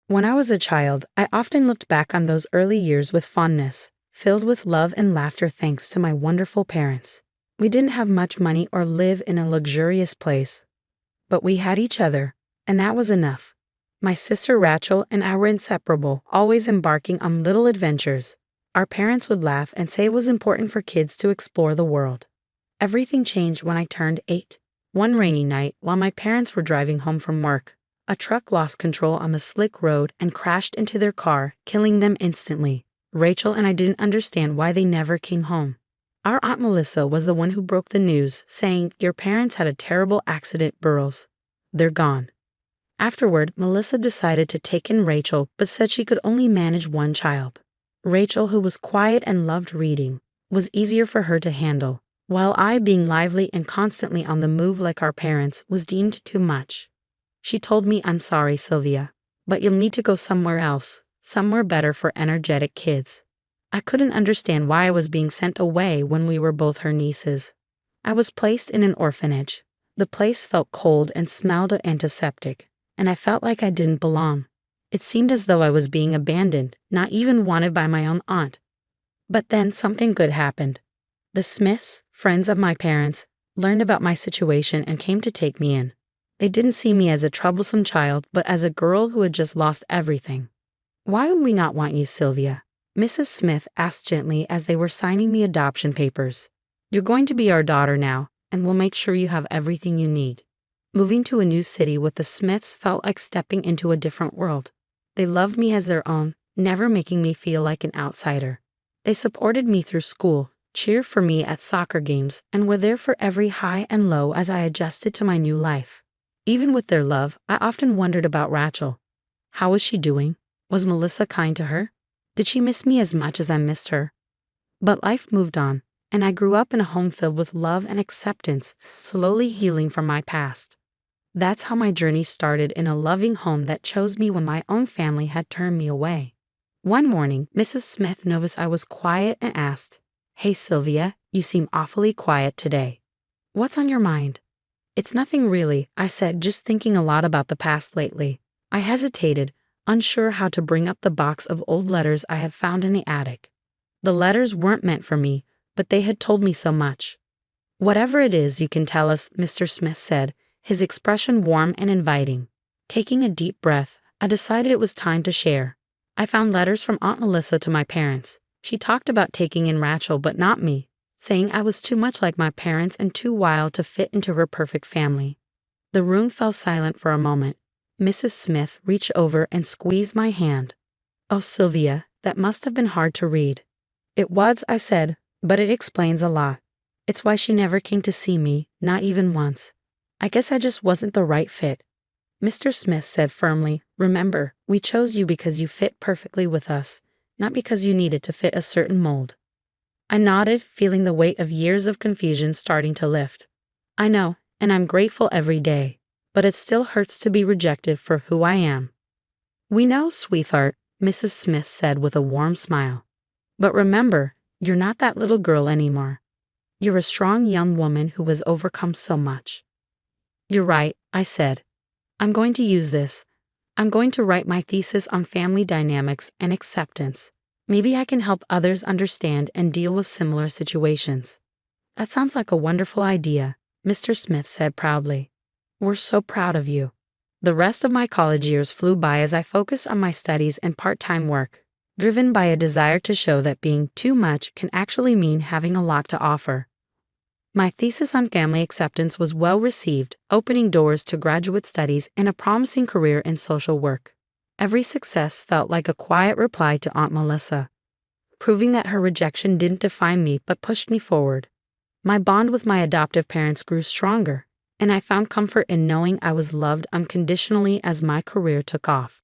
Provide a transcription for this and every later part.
When I was a child, I often looked back on those early years with fondness, filled with love and laughter thanks to my wonderful parents. We didn't have much money or live in a luxurious place, but we had each other, and that was enough. My sister Rachel and I were inseparable, always embarking on little adventures. Our parents would laugh and say it was important for kids to explore the world. Everything changed when I turned 8. One rainy night, while my parents were driving home from work, a truck lost control on the slick road and crashed into their car, killing them instantly. Rachel and I didn't understand why they never came home. Our Aunt Melissa was the one who broke the news, saying, "Your parents had a terrible accident, Burroughs. They're gone." Afterward, Melissa decided to take in Rachel, but said she could only manage one child. Rachel, who was quiet and loved reading, was easier for her to handle, while I, being lively and constantly on the move like our parents, was deemed too much. She told me, "I'm sorry, Sylvia, but you'll need to go somewhere else, somewhere better for energetic kids." I couldn't understand why I was being sent away when we were both her nieces. I was placed in an orphanage. The place felt cold and smelled of antiseptic, and I felt like I didn't belong. It seemed as though I was being abandoned, not even wanted by my own aunt. But then something good happened. The Smiths, friends of my parents, learned about my situation and came to take me in. They didn't see me as a troublesome child, but as a girl who had just lost everything. "Why would we not want you, Sylvia?" Mrs. Smith asked gently as they were signing the adoption papers. "You're going to be our daughter now, and we'll make sure you have everything you need." Moving to a new city with the Smiths felt like stepping into a different world. They loved me as their own, never making me feel like an outsider. They supported me through school, cheered for me at soccer games, and were there for every high and low as I adjusted to my new life. Even with their love, I often wondered about Rachel. How was she doing? Was Melissa kind to her? Did she miss me as much as I missed her? But life moved on, and I grew up in a home filled with love and acceptance, slowly healing from my past. That's how my journey started, in a loving home that chose me when my own family had turned me away. One morning, Mrs. Smith noticed I was quiet and asked, "Hey Sylvia, you seem awfully quiet today. What's on your mind?" "It's nothing really," I said, "just thinking a lot about the past lately." I hesitated, unsure how to bring up the box of old letters I had found in the attic. The letters weren't meant for me, but they had told me so much. "Whatever it is, you can tell us," Mr. Smith said, his expression warm and inviting. Taking a deep breath, I decided it was time to share. I found letters from Aunt Melissa to my parents. She talked about taking in Rachel, but not me, saying I was too much like my parents and too wild to fit into her perfect family. The room fell silent for a moment. Mrs. Smith reached over and squeezed my hand. "Oh, Sylvia, that must have been hard to read." "It was," I said, "but it explains a lot. It's why she never came to see me, not even once. I guess I just wasn't the right fit." Mr. Smith said firmly, "Remember, we chose you because you fit perfectly with us, not because you needed to fit a certain mold." I nodded, feeling the weight of years of confusion starting to lift. "I know, and I'm grateful every day, but it still hurts to be rejected for who I am." "We know, sweetheart," Mrs. Smith said with a warm smile. "But remember, you're not that little girl anymore. You're a strong young woman who has overcome so much." "You're right," I said. "I'm going to use this. I'm going to write my thesis on family dynamics and acceptance. Maybe I can help others understand and deal with similar situations." "That sounds like a wonderful idea," Mr. Smith said proudly. "We're so proud of you." The rest of my college years flew by as I focused on my studies and part-time work, driven by a desire to show that being too much can actually mean having a lot to offer. My thesis on family acceptance was well received, opening doors to graduate studies and a promising career in social work. Every success felt like a quiet reply to Aunt Melissa, proving that her rejection didn't define me but pushed me forward. My bond with my adoptive parents grew stronger, and I found comfort in knowing I was loved unconditionally as my career took off.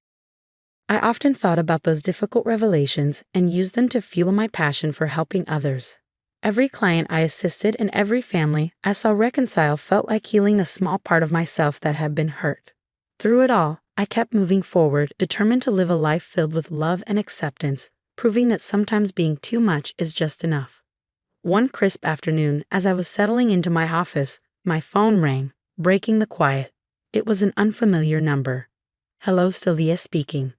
I often thought about those difficult revelations and used them to fuel my passion for helping others. Every client I assisted and every family I saw reconcile felt like healing a small part of myself that had been hurt. Through it all, I kept moving forward, determined to live a life filled with love and acceptance, proving that sometimes being too much is just enough. One crisp afternoon, as I was settling into my office, my phone rang, breaking the quiet. It was an unfamiliar number. "Hello, Sylvia speaking."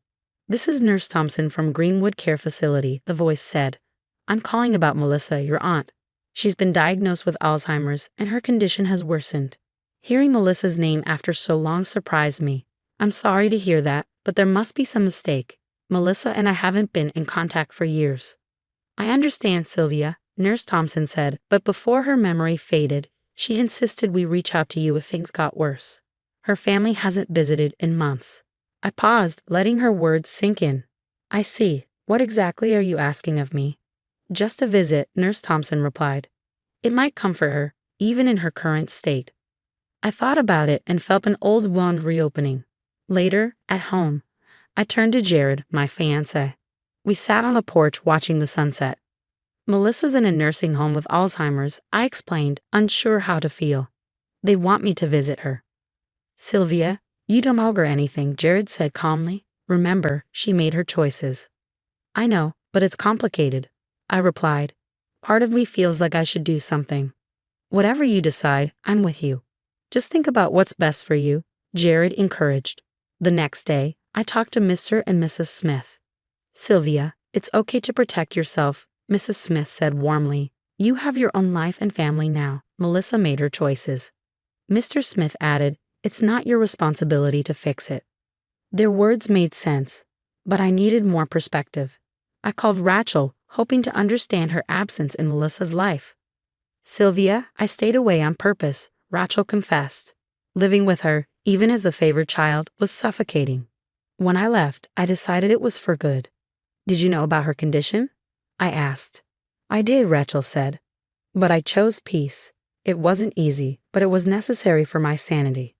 "This is Nurse Thompson from Greenwood Care Facility," the voice said. "I'm calling about Melissa, your aunt. She's been diagnosed with Alzheimer's, and her condition has worsened." Hearing Melissa's name after so long surprised me. "I'm sorry to hear that, but there must be some mistake. Melissa and I haven't been in contact for years." "I understand, Sylvia," Nurse Thompson said, but before her memory faded, she insisted we reach out to you if things got worse. Her family hasn't visited in months. I paused, letting her words sink in. "I see. What exactly are you asking of me?" "Just a visit," Nurse Thompson replied. "It might comfort her, even in her current state." I thought about it and felt an old wound reopening. Later, at home, I turned to Jared, my fiancé. We sat on the porch watching the sunset. "Melissa's in a nursing home with Alzheimer's," I explained, unsure how to feel. "They want me to visit her." "Sylvia, you don't owe her anything," Jared said calmly. "Remember, she made her choices." "I know, but it's complicated," I replied. "Part of me feels like I should do something." "Whatever you decide, I'm with you. Just think about what's best for you," Jared encouraged. The next day, I talked to Mr. and Mrs. Smith. "Sylvia, it's okay to protect yourself," Mrs. Smith said warmly. "You have your own life and family now. Melissa made her choices." Mr. Smith added, "It's not your responsibility to fix it." Their words made sense, but I needed more perspective. I called Rachel, hoping to understand her absence in Melissa's life. "Sylvia, I stayed away on purpose," Rachel confessed. "Living with her, even as the favored child, was suffocating. When I left, I decided it was for good." "Did you know about her condition?" I asked. "I did," Rachel said. "But I chose peace. It wasn't easy, but it was necessary for my sanity."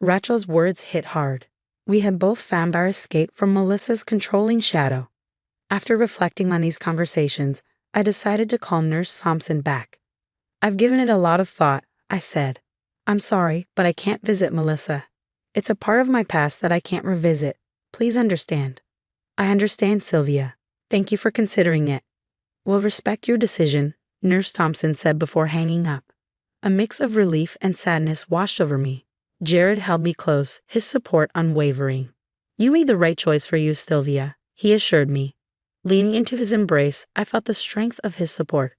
Rachel's words hit hard. We had both found our escape from Melissa's controlling shadow. After reflecting on these conversations, I decided to call Nurse Thompson back. "I've given it a lot of thought," I said. "I'm sorry, but I can't visit Melissa. It's a part of my past that I can't revisit. Please understand." "I understand, Sylvia. Thank you for considering it." "We'll respect your decision," Nurse Thompson said before hanging up. A mix of relief and sadness washed over me. Jared held me close, his support unwavering. "You made the right choice for you, Sylvia," he assured me. Leaning into his embrace, I felt the strength of his support.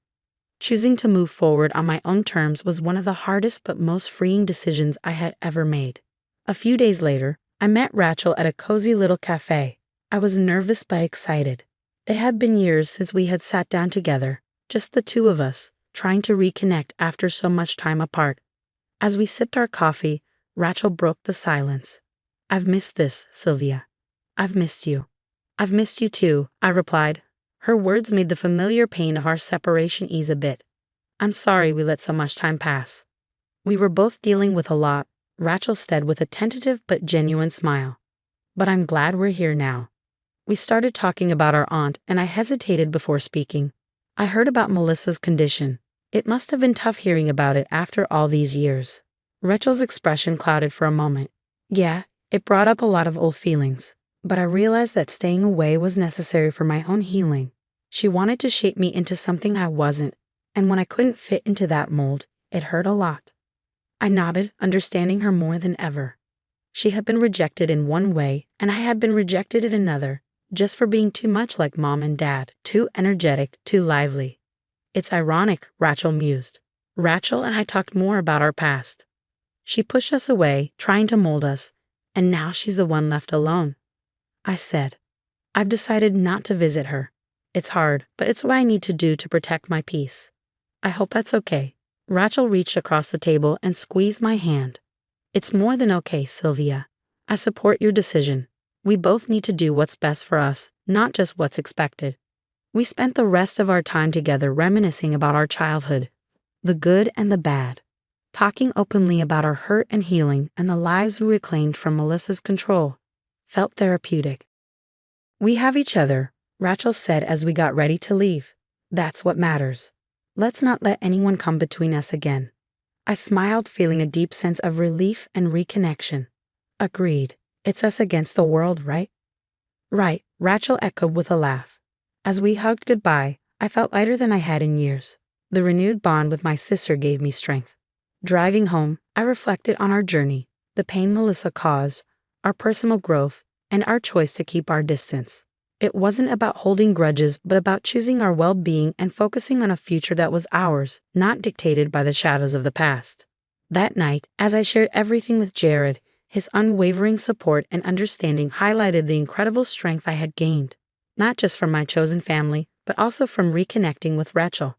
Choosing to move forward on my own terms was one of the hardest but most freeing decisions I had ever made. A few days later, I met Rachel at a cozy little cafe. I was nervous but excited. It had been years since we had sat down together, just the two of us, trying to reconnect after so much time apart. As we sipped our coffee, Rachel broke the silence. "I've missed this, Sylvia. I've missed you." "I've missed you too," I replied. Her words made the familiar pain of our separation ease a bit. "I'm sorry we let so much time pass." "We were both dealing with a lot," Rachel said with a tentative but genuine smile. "But I'm glad we're here now." We started talking about our aunt, and I hesitated before speaking. "I heard about Melissa's condition. It must have been tough hearing about it after all these years." Rachel's expression clouded for a moment. "Yeah, it brought up a lot of old feelings. But I realized that staying away was necessary for my own healing. She wanted to shape me into something I wasn't, and when I couldn't fit into that mold, it hurt a lot." I nodded, understanding her more than ever. She had been rejected in one way, and I had been rejected in another, just for being too much like Mom and Dad, too energetic, too lively. "It's ironic," Rachel mused. Rachel and I talked more about our past. She pushed us away, trying to mold us, and now she's the one left alone. I said, "I've decided not to visit her. It's hard, but it's what I need to do to protect my peace." "I hope that's okay." Rachel reached across the table and squeezed my hand. "It's more than okay, Sylvia. I support your decision. We both need to do what's best for us, not just what's expected." We spent the rest of our time together reminiscing about our childhood, the good and the bad, talking openly about our hurt and healing and the lives we reclaimed from Melissa's control. Felt therapeutic. "We have each other," Rachel said as we got ready to leave. "That's what matters. Let's not let anyone come between us again." I smiled, feeling a deep sense of relief and reconnection. "Agreed. It's us against the world, right?" "Right," Rachel echoed with a laugh. As we hugged goodbye, I felt lighter than I had in years. The renewed bond with my sister gave me strength. Driving home, I reflected on our journey, the pain Melissa caused, our personal growth, and our choice to keep our distance. It wasn't about holding grudges, but about choosing our well-being and focusing on a future that was ours, not dictated by the shadows of the past. That night, as I shared everything with Jared, his unwavering support and understanding highlighted the incredible strength I had gained, not just from my chosen family, but also from reconnecting with Rachel.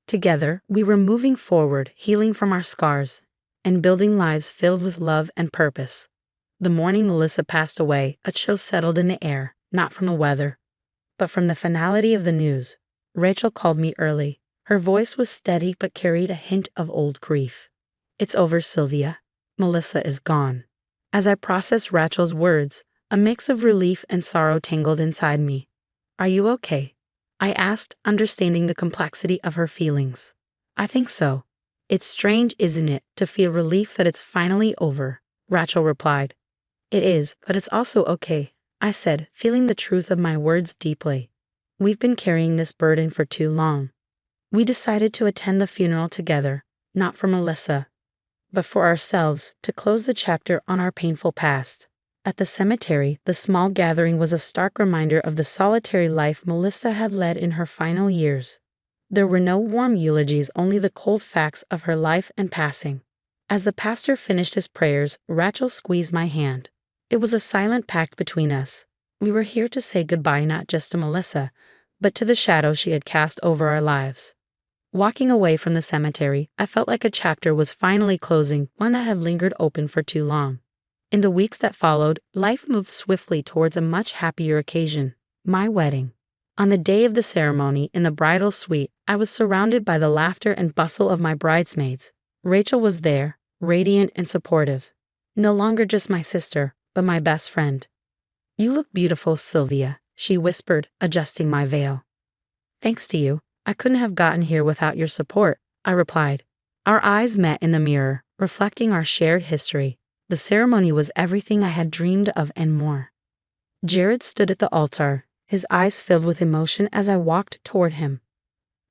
Together, we were moving forward, healing from our scars, and building lives filled with love and purpose. The morning Melissa passed away, a chill settled in the air, not from the weather, but from the finality of the news. Rachel called me early. Her voice was steady but carried a hint of old grief. "It's over, Sylvia. Melissa is gone." As I processed Rachel's words, a mix of relief and sorrow tangled inside me. "Are you okay?" I asked, understanding the complexity of her feelings. "I think so. It's strange, isn't it, to feel relief that it's finally over," Rachel replied. "It is, but it's also okay," I said, feeling the truth of my words deeply. "We've been carrying this burden for too long." We decided to attend the funeral together, not for Melissa, but for ourselves, to close the chapter on our painful past. At the cemetery, the small gathering was a stark reminder of the solitary life Melissa had led in her final years. There were no warm eulogies, only the cold facts of her life and passing. As the pastor finished his prayers, Rachel squeezed my hand. It was a silent pact between us. We were here to say goodbye not just to Melissa, but to the shadow she had cast over our lives. Walking away from the cemetery, I felt like a chapter was finally closing, one that had lingered open for too long. In the weeks that followed, life moved swiftly towards a much happier occasion, my wedding. On the day of the ceremony, in the bridal suite, I was surrounded by the laughter and bustle of my bridesmaids. Rachel was there, radiant and supportive. No longer just my sister, but my best friend. "You look beautiful, Sylvia," she whispered, adjusting my veil. "Thanks to you. I couldn't have gotten here without your support," I replied. Our eyes met in the mirror, reflecting our shared history. The ceremony was everything I had dreamed of and more. Jared stood at the altar, his eyes filled with emotion as I walked toward him.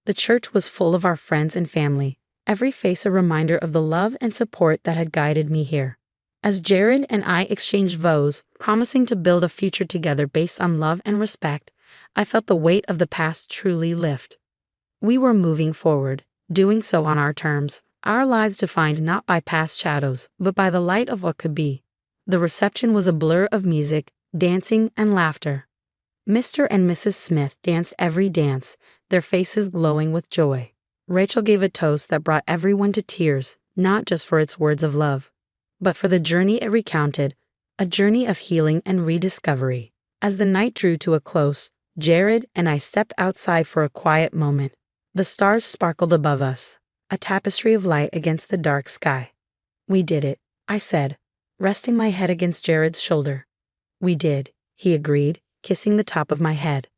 The church was full of our friends and family, every face a reminder of the love and support that had guided me here. As Jared and I exchanged vows, promising to build a future together based on love and respect, I felt the weight of the past truly lift. We were moving forward, doing so on our terms, our lives defined not by past shadows, but by the light of what could be. The reception was a blur of music, dancing, and laughter. Mr. and Mrs. Smith danced every dance, their faces glowing with joy. Rachel gave a toast that brought everyone to tears, not just for its words of love, but for the journey it recounted, a journey of healing and rediscovery. As the night drew to a close, Jared and I stepped outside for a quiet moment. The stars sparkled above us, a tapestry of light against the dark sky. "We did it," I said, resting my head against Jared's shoulder. "We did," he agreed, kissing the top of my head.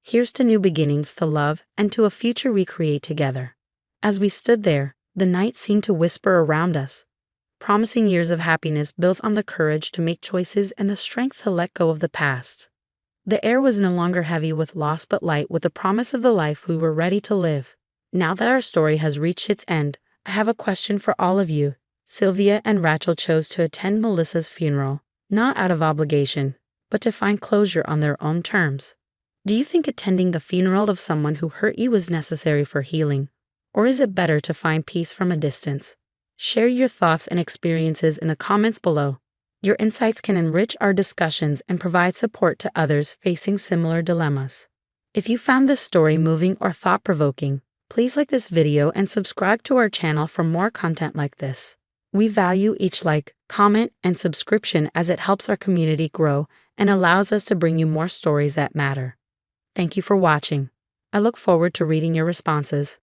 "Here's to new beginnings, to love, and to a future we create together." As we stood there, the night seemed to whisper around us, promising years of happiness built on the courage to make choices and the strength to let go of the past. The air was no longer heavy with loss but light with the promise of the life we were ready to live. Now that our story has reached its end, I have a question for all of you. Sylvia and Rachel chose to attend Melissa's funeral, not out of obligation, but to find closure on their own terms. Do you think attending the funeral of someone who hurt you was necessary for healing, or is it better to find peace from a distance? Share your thoughts and experiences in the comments below. Your insights can enrich our discussions and provide support to others facing similar dilemmas. If you found this story moving or thought-provoking, please like this video and subscribe to our channel for more content like this. We value each like, comment, and subscription as it helps our community grow and allows us to bring you more stories that matter. Thank you for watching. I look forward to reading your responses.